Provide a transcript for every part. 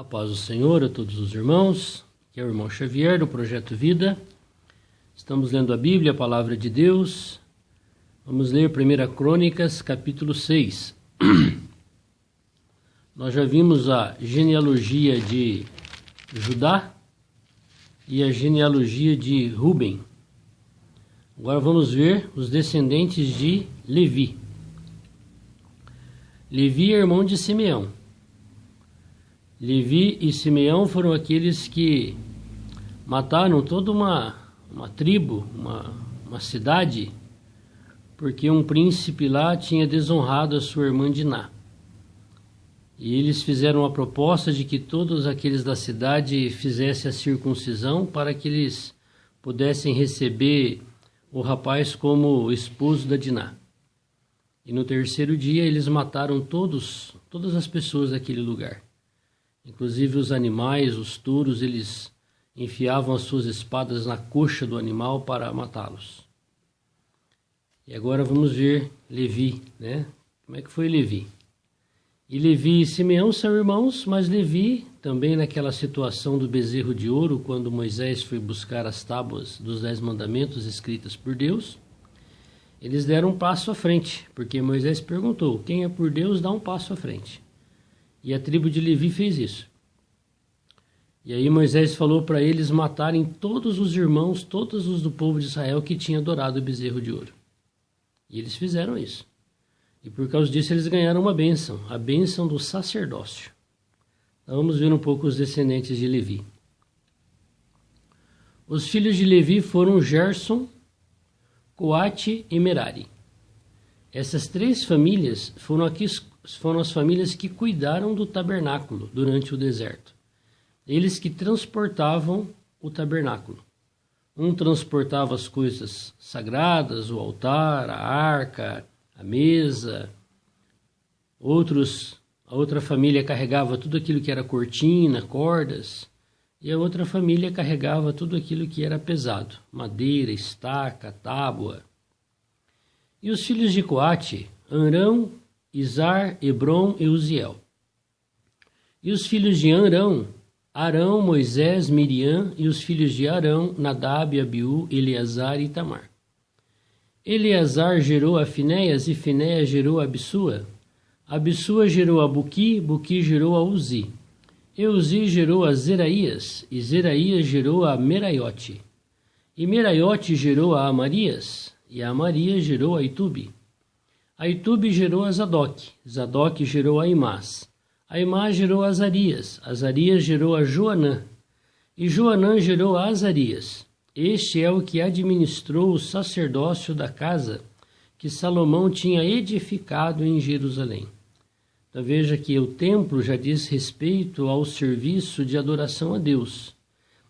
A paz do Senhor a todos os irmãos, que é o irmão Xavier do Projeto Vida. Estamos lendo a Bíblia, a Palavra de Deus. Vamos ler 1 Crônicas, capítulo 6. Nós já vimos a genealogia de Judá e a genealogia de Ruben. Agora vamos ver os descendentes de Levi. Levi é irmão de Simeão. Levi e Simeão foram aqueles que mataram toda uma tribo, uma cidade, porque um príncipe lá tinha desonrado a sua irmã Diná. E eles fizeram a proposta de que todos aqueles da cidade fizessem a circuncisão para que eles pudessem receber o rapaz como esposo da Diná. E no terceiro dia eles mataram todas as pessoas daquele lugar. Inclusive os animais, os touros, eles enfiavam as suas espadas na coxa do animal para matá-los. E agora vamos ver Levi, né? Como é que foi Levi? E Levi e Simeão são irmãos, mas Levi, também naquela situação do bezerro de ouro, quando Moisés foi buscar as tábuas dos 10 mandamentos escritas por Deus, eles deram um passo à frente, porque Moisés perguntou, quem é por Deus dá um passo à frente. E a tribo de Levi fez isso. E aí Moisés falou para eles matarem todos os irmãos, todos os do povo de Israel que tinham adorado o bezerro de ouro. E eles fizeram isso. E por causa disso eles ganharam uma bênção, a bênção do sacerdócio. Então vamos ver um pouco os descendentes de Levi. Os filhos de Levi foram Gerson, Coate e Merari. Essas três famílias foram as famílias que cuidaram do tabernáculo durante o deserto. Eles que transportavam o tabernáculo. Um transportava as coisas sagradas, o altar, a arca, a mesa. A outra família carregava tudo aquilo que era cortina, cordas. E a outra família carregava tudo aquilo que era pesado, madeira, estaca, tábua. E os filhos de Coate, Arão, Izar, Hebron e Uziel. E os filhos de Arão, Moisés, Miriam, e os filhos de Arão, Nadab, Abiú, Eleazar e Itamar. Eleazar gerou a Finéias, e Finéias gerou a Abissua. Abissua gerou a Buqui, Buqui gerou a Uzi. E Uzi gerou a Zeraías, e Zeraías gerou a Meraiote. E Meraiote gerou a Amarias, e a Amarias gerou a Itube. A Itube gerou a Zadok, Zadok gerou a Imás. A Imás gerou a Azarias, Azarias gerou a Joanã. E Joanã gerou a Azarias. Este é o que administrou o sacerdócio da casa que Salomão tinha edificado em Jerusalém. Então veja que o templo já diz respeito ao serviço de adoração a Deus.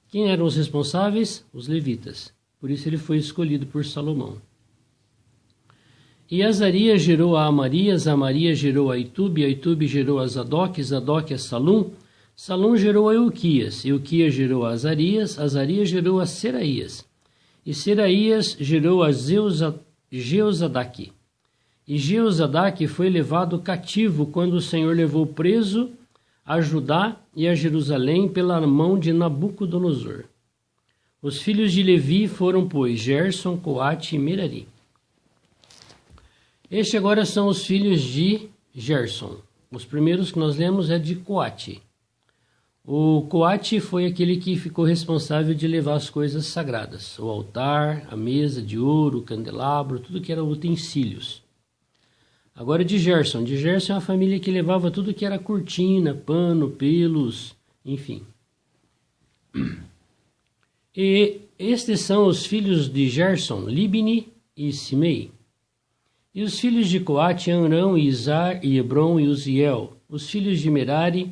Quem eram os responsáveis? Os levitas. Por isso ele foi escolhido por Salomão. E Azarias gerou a Amarias, Amarias gerou a Itube gerou a Zadok, Zadok a Salum, Salum gerou a Euquias, Euquias gerou a Azarias, Azarias gerou a Seraías, e Seraías gerou a Jeozadaque. E Jeozadaque foi levado cativo quando o Senhor levou preso a Judá e a Jerusalém pela mão de Nabucodonosor. Os filhos de Levi foram, pois, Gerson, Coate e Merari. Estes agora são os filhos de Gerson. Os primeiros que nós lemos é de Coate. O Coate foi aquele que ficou responsável de levar as coisas sagradas. O altar, a mesa de ouro, o candelabro, tudo que era utensílios. Agora de Gerson. De Gerson é uma família que levava tudo que era cortina, pano, pelos, enfim. E estes são os filhos de Gerson, Libni e Simei. E os filhos de Coate, Arão, Izar, e Hebron e Uziel. Os filhos de Merari,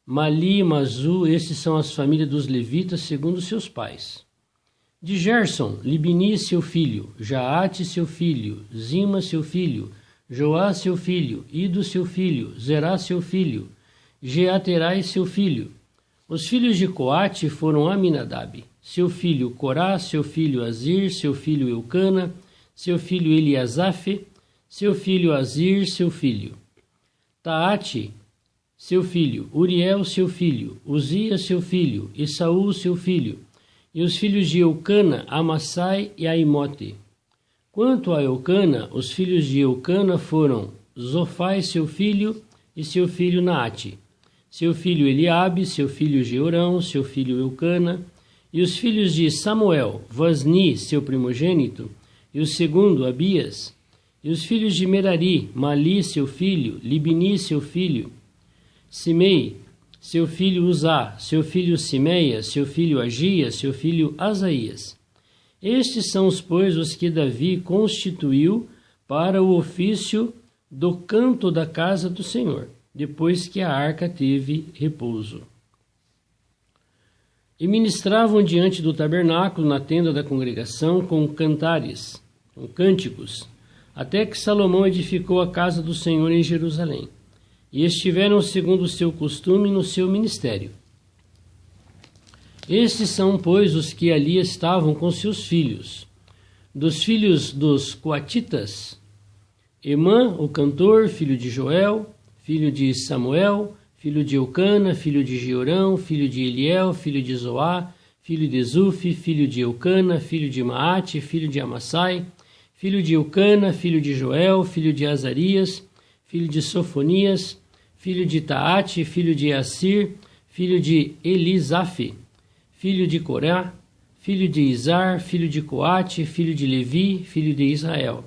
Mali e Mazu, estes são as famílias dos levitas segundo seus pais. De Gerson, Libni seu filho, Jaate seu filho, Zima seu filho, Joá seu filho, Ido seu filho, Zerá seu filho, Jeaterai seu filho. Os filhos de Coate foram Aminadab, seu filho Corá, seu filho Azir, seu filho Eucana, seu filho Eliasafe, seu filho Azir, seu filho Taate, seu filho, Uriel, seu filho, Uzias, seu filho, e Saul, seu filho, e os filhos de Eucana, Amassai e Aimote. Quanto a Eucana, os filhos de Eucana foram Zofai, seu filho, e seu filho Naate, seu filho Eliabe, seu filho Georão, seu filho Eucana, e os filhos de Samuel, Vasni, seu primogênito, e o segundo, Abias, e os filhos de Merari, Mali, seu filho, Libni, seu filho, Simei, seu filho Uzá, seu filho Simeia, seu filho Agias, seu filho Asaías. Estes são, pois, os que Davi constituiu para o ofício do canto da casa do Senhor, depois que a arca teve repouso. E ministravam diante do tabernáculo na tenda da congregação com cantares, com cânticos, até que Salomão edificou a casa do Senhor em Jerusalém. E estiveram segundo o seu costume no seu ministério. Estes são, pois, os que ali estavam com seus filhos. Dos filhos dos coatitas, Emã, o cantor, filho de Joel, filho de Samuel, filho de Eucana, filho de Georão, filho de Eliel, filho de Zoá, filho de Zufi, filho de Eucana, filho de Maate, filho de Amassai, filho de Eucana, filho de Joel, filho de Azarias, filho de Sofonias, filho de Taate, filho de Assir, filho de Elisafe, filho de Corá, filho de Izar, filho de Coate, filho de Levi, filho de Israel.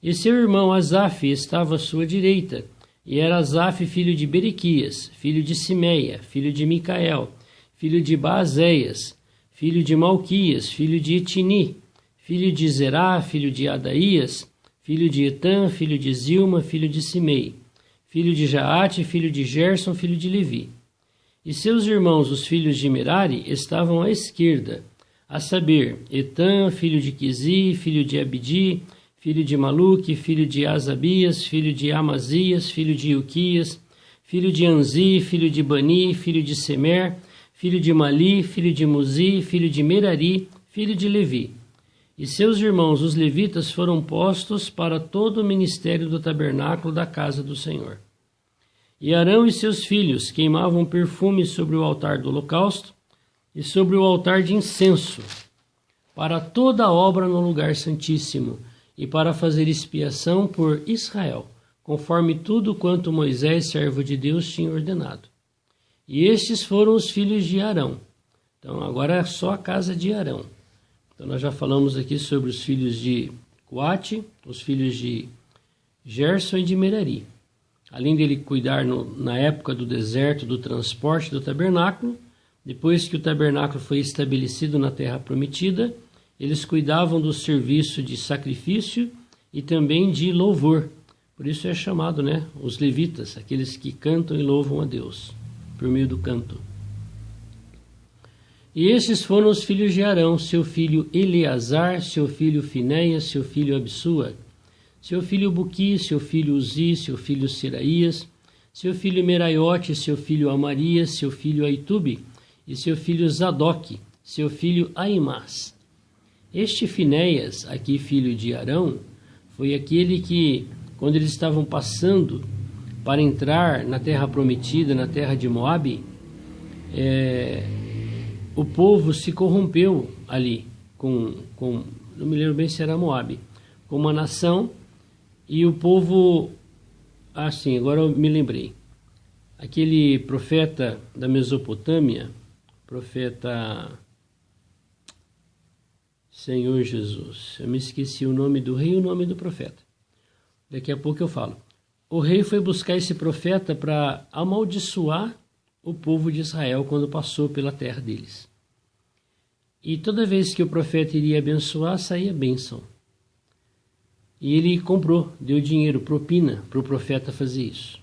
E seu irmão Asaf estava à sua direita, e era Asaf filho de Berequias, filho de Simeia, filho de Micael, filho de Baazéias, filho de Malquias, filho de Etini, filho de Zerá, filho de Adaías, filho de Etã, filho de Zilma, filho de Simei, filho de Jaate, filho de Gerson, filho de Levi. E seus irmãos, os filhos de Merari, estavam à esquerda, a saber, Etã, filho de Quisi, filho de Abdi, filho de Maluque, filho de Asabias, filho de Amazias, filho de Ilquias, filho de Anzi, filho de Bani, filho de Semer, filho de Mali, filho de Muzi, filho de Merari, filho de Levi. E seus irmãos, os levitas, foram postos para todo o ministério do tabernáculo da casa do Senhor. E Arão e seus filhos queimavam perfume sobre o altar do holocausto e sobre o altar de incenso, para toda a obra no lugar santíssimo, e para fazer expiação por Israel, conforme tudo quanto Moisés, servo de Deus, tinha ordenado. E estes foram os filhos de Arão. Então agora é só a casa de Arão. Então nós já falamos aqui sobre os filhos de Coate, os filhos de Gerson e de Merari. Além dele cuidar na época do deserto, do transporte do tabernáculo, depois que o tabernáculo foi estabelecido na terra prometida, eles cuidavam do serviço de sacrifício e também de louvor. Por isso é chamado, os levitas, aqueles que cantam e louvam a Deus, por meio do canto. E esses foram os filhos de Arão, seu filho Eleazar, seu filho Finéias, seu filho Absua, seu filho Buqui, seu filho Uzi, seu filho Seraías, seu filho Meraiote, seu filho Amarias, seu filho Aitube, e seu filho Zadok, seu filho Aimás. Este Finéias, aqui filho de Arão, foi aquele que, quando eles estavam passando para entrar na terra prometida, na terra de Moabe, o povo se corrompeu ali, não me lembro bem se era Moabe, com uma nação, e o povo, sim, agora eu me lembrei, aquele profeta da Mesopotâmia, profeta Senhor Jesus, eu me esqueci o nome do rei e o nome do profeta. Daqui a pouco eu falo. O rei foi buscar esse profeta para amaldiçoar o povo de Israel quando passou pela terra deles. E toda vez que o profeta iria abençoar, saía bênção. E ele comprou, deu dinheiro, propina, para o profeta fazer isso.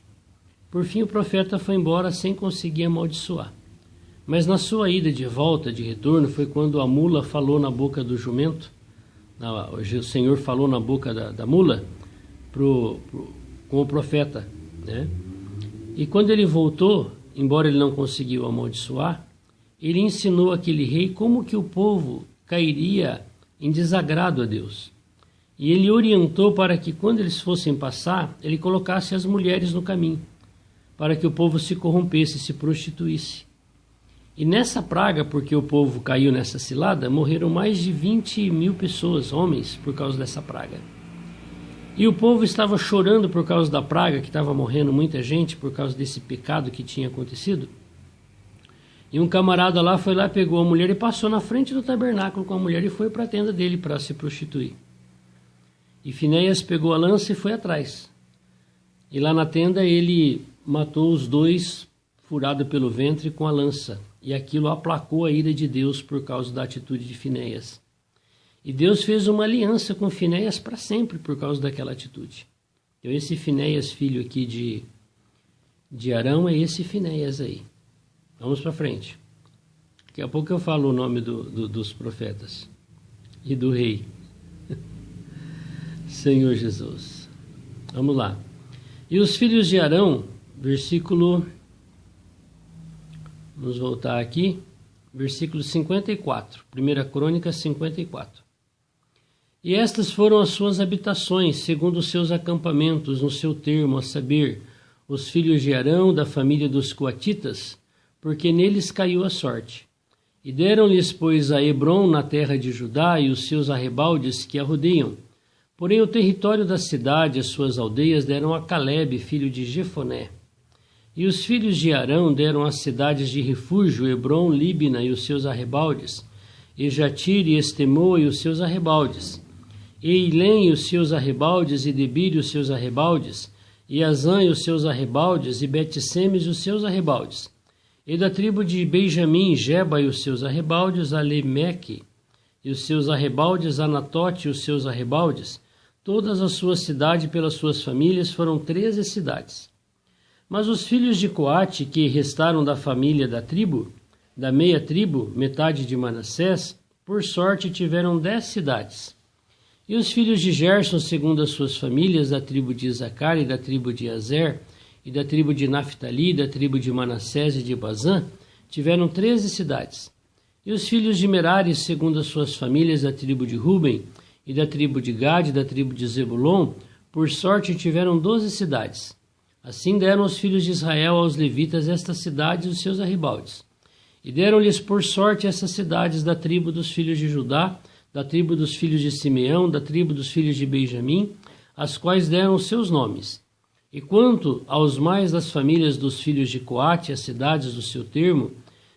Por fim, o profeta foi embora sem conseguir amaldiçoar. Mas na sua ida de volta, de retorno, foi quando a mula falou na boca do jumento, o Senhor falou na boca da mula com o profeta. E quando ele voltou, embora ele não conseguiu amaldiçoar, ele ensinou aquele rei como que o povo cairia em desagrado a Deus. E ele orientou para que quando eles fossem passar, ele colocasse as mulheres no caminho, para que o povo se corrompesse, se prostituísse. E nessa praga, porque o povo caiu nessa cilada, morreram mais de 20.000 pessoas, homens, por causa dessa praga. E o povo estava chorando por causa da praga, que estava morrendo muita gente por causa desse pecado que tinha acontecido. E um camarada lá foi lá, pegou a mulher e passou na frente do tabernáculo com a mulher e foi para a tenda dele para se prostituir. E Finéias pegou a lança e foi atrás. E lá na tenda ele matou os dois, furado pelo ventre com a lança. E aquilo aplacou a ira de Deus por causa da atitude de Finéias. E Deus fez uma aliança com Finéias para sempre por causa daquela atitude. Então esse Finéias, filho aqui de Arão, é esse Finéias aí. Vamos para frente. Daqui a pouco eu falo o nome dos profetas e do rei. Senhor Jesus. Vamos lá. E os filhos de Arão, versículo... Vamos voltar aqui. Versículo 54. 1 Crônicas 54. E estas foram as suas habitações, segundo os seus acampamentos, no seu termo, a saber, os filhos de Arão, da família dos coatitas, porque neles caiu a sorte. E deram-lhes, pois, a Hebrom na terra de Judá e os seus arrebaldes que a rodeiam. Porém o território da cidade, as suas aldeias, deram a Calebe, filho de Jefoné. E os filhos de Arão deram as cidades de refúgio, Hebrom, Líbina e os seus arrebaldes, e Jatir e Estemoa e os seus arrebaldes, e Ilém e os seus arrebaldes, e Debir e os seus arrebaldes, e Azã e os seus arrebaldes, e Bet-Semes e os seus arrebaldes. E da tribo de Benjamim, Geba e os seus arrebaldes, Alemeque e os seus arrebaldes, Anatote e os seus arrebaldes, todas as suas cidades pelas suas famílias foram 13 cidades. Mas os filhos de Coate, que restaram da família da tribo, da meia tribo, metade de Manassés, por sorte tiveram 10 cidades. E os filhos de Gerson, segundo as suas famílias, da tribo de Isacar e da tribo de Azer, e da tribo de Naftali, da tribo de Manassés e de Bazã, tiveram 13 cidades. E os filhos de Merari, segundo as suas famílias, da tribo de Ruben, e da tribo de Gade, e da tribo de Zebulon, por sorte tiveram 12 cidades. Assim deram os filhos de Israel aos levitas estas cidades e os seus arrebaldes. E deram-lhes por sorte essas cidades da tribo dos filhos de Judá, da tribo dos filhos de Simeão, da tribo dos filhos de Benjamim, as quais deram os seus nomes. E quanto aos mais das famílias dos filhos de Coate, as cidades do seu termo,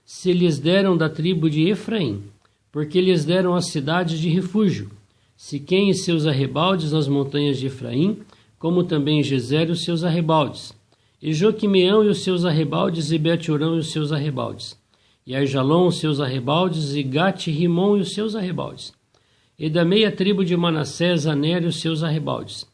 se lhes deram da tribo de Efraim, porque lhes deram as cidades de refúgio, Siquém e seus arrebaldes nas montanhas de Efraim, como também Gezer e os seus arrebaldes, e Joquimeão e os seus arrebaldes, e Bet-Orão e os seus arrebaldes, e Aijalon os seus arrebaldes, e Gate-Rimon e os seus arrebaldes, e da meia tribo de Manassés, Aner e os seus arrebaldes,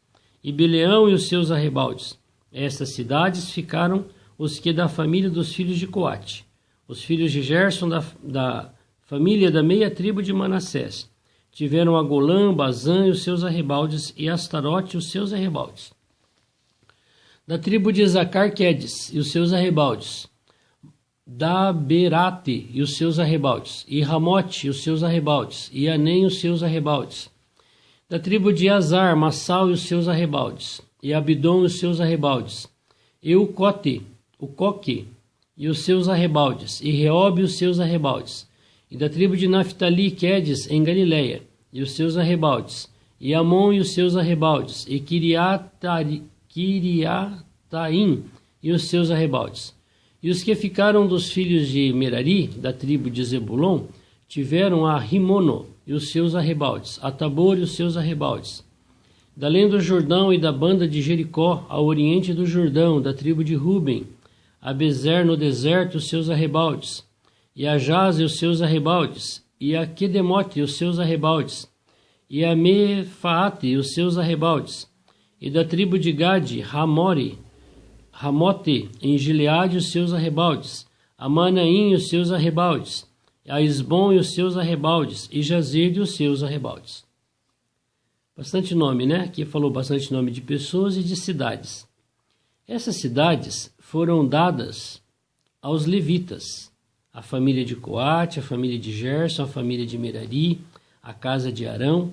e Bileão e os seus arrebaldes. Estas cidades ficaram os que da família dos filhos de Coate, os filhos de Gerson da família da meia tribo de Manassés. Tiveram a Golã, Bazã e os seus arrebaldes, e Astarote e os seus arrebaldes. Da tribo de Isacar, Quedes e os seus arrebaldes, Daberate e os seus arrebaldes, e Ramote e os seus arrebaldes, e Anem e os seus arrebaldes. Da tribo de Azar, Massal e os seus arrebaldes, e Abidom e os seus arrebaldes, e o Coque e os seus arrebaldes, e Reobe e os seus arrebaldes. E da tribo de Naftali, Quedes em Galileia, e os seus arrebaldes, e Amon e os seus arrebaldes, e Kiriataim e os seus arrebaldes. E os que ficaram dos filhos de Merari, da tribo de Zebulon, tiveram a Rimono e os seus arrebaldes, a Tabor e os seus arrebaldes. Da além do Jordão e da banda de Jericó, ao oriente do Jordão, da tribo de Ruben, a Bezer no deserto e os seus arrebaldes, e a Jaz e os seus arrebaldes, e a Quedemote e os seus arrebaldes, e a Mefaate e os seus arrebaldes, e da tribo de Gade, Ramote em Gileade e os seus arrebaldes, a Manaim e os seus arrebaldes, a Esbom e os seus arrebaldes, e Jazer e os seus arrebaldes. Bastante nome, né? Aqui falou bastante nome de pessoas e de cidades. Essas cidades foram dadas aos levitas, a família de Coate, a família de Gerson, a família de Merari, a casa de Arão.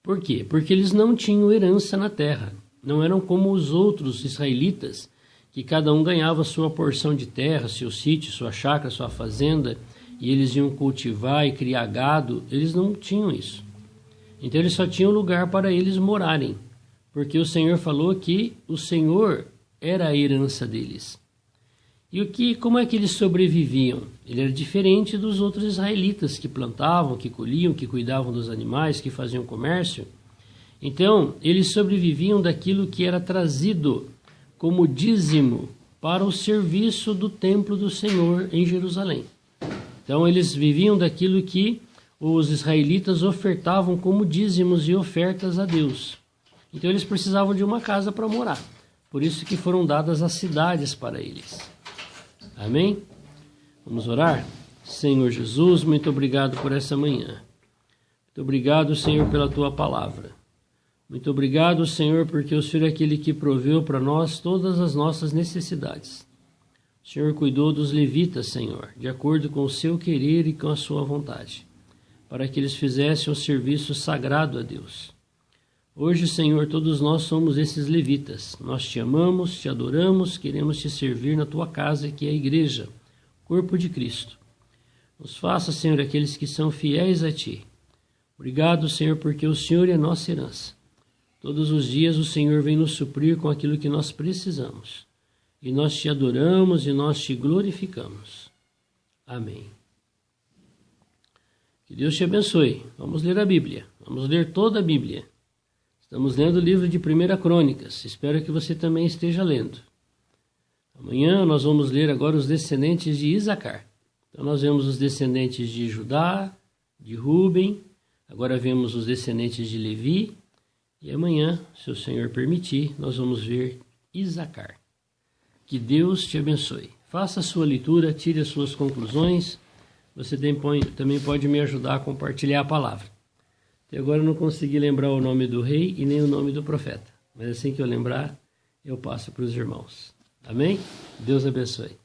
Por quê? Porque eles não tinham herança na terra. Não eram como os outros israelitas que cada um ganhava sua porção de terra, seu sítio, sua chácara, sua fazenda, e eles iam cultivar e criar gado. Eles não tinham isso. Então eles só tinham lugar para eles morarem, porque o Senhor falou que o Senhor era a herança deles. E como é que eles sobreviviam? Ele era diferente dos outros israelitas que plantavam, que colhiam, que cuidavam dos animais, que faziam comércio. Então, eles sobreviviam daquilo que era trazido como dízimo para o serviço do templo do Senhor em Jerusalém. Então, eles viviam daquilo que os israelitas ofertavam como dízimos e ofertas a Deus. Então, eles precisavam de uma casa para morar. Por isso que foram dadas as cidades para eles. Amém? Vamos orar? Senhor Jesus, muito obrigado por essa manhã. Muito obrigado, Senhor, pela Tua palavra. Muito obrigado, Senhor, porque o Senhor é aquele que proveu para nós todas as nossas necessidades. O Senhor cuidou dos levitas, Senhor, de acordo com o seu querer e com a sua vontade, para que eles fizessem um serviço sagrado a Deus. Hoje, Senhor, todos nós somos esses levitas. Nós te amamos, te adoramos, queremos te servir na tua casa, que é a igreja, corpo de Cristo. Nos faça, Senhor, aqueles que são fiéis a ti. Obrigado, Senhor, porque o Senhor é nossa herança. Todos os dias o Senhor vem nos suprir com aquilo que nós precisamos. E nós te adoramos e nós te glorificamos. Amém. Que Deus te abençoe. Vamos ler a Bíblia. Vamos ler toda a Bíblia. Estamos lendo o livro de 1 Crônicas. Espero que você também esteja lendo. Amanhã nós vamos ler agora os descendentes de Isacar. Então nós vemos os descendentes de Judá, de Ruben. Agora vemos os descendentes de Levi. E amanhã, se o Senhor permitir, nós vamos ver Isacar. Que Deus te abençoe. Faça a sua leitura, tire as suas conclusões. Você também pode me ajudar a compartilhar a palavra. Até agora eu não consegui lembrar o nome do rei e nem o nome do profeta. Mas assim que eu lembrar, eu passo para os irmãos. Amém? Deus abençoe.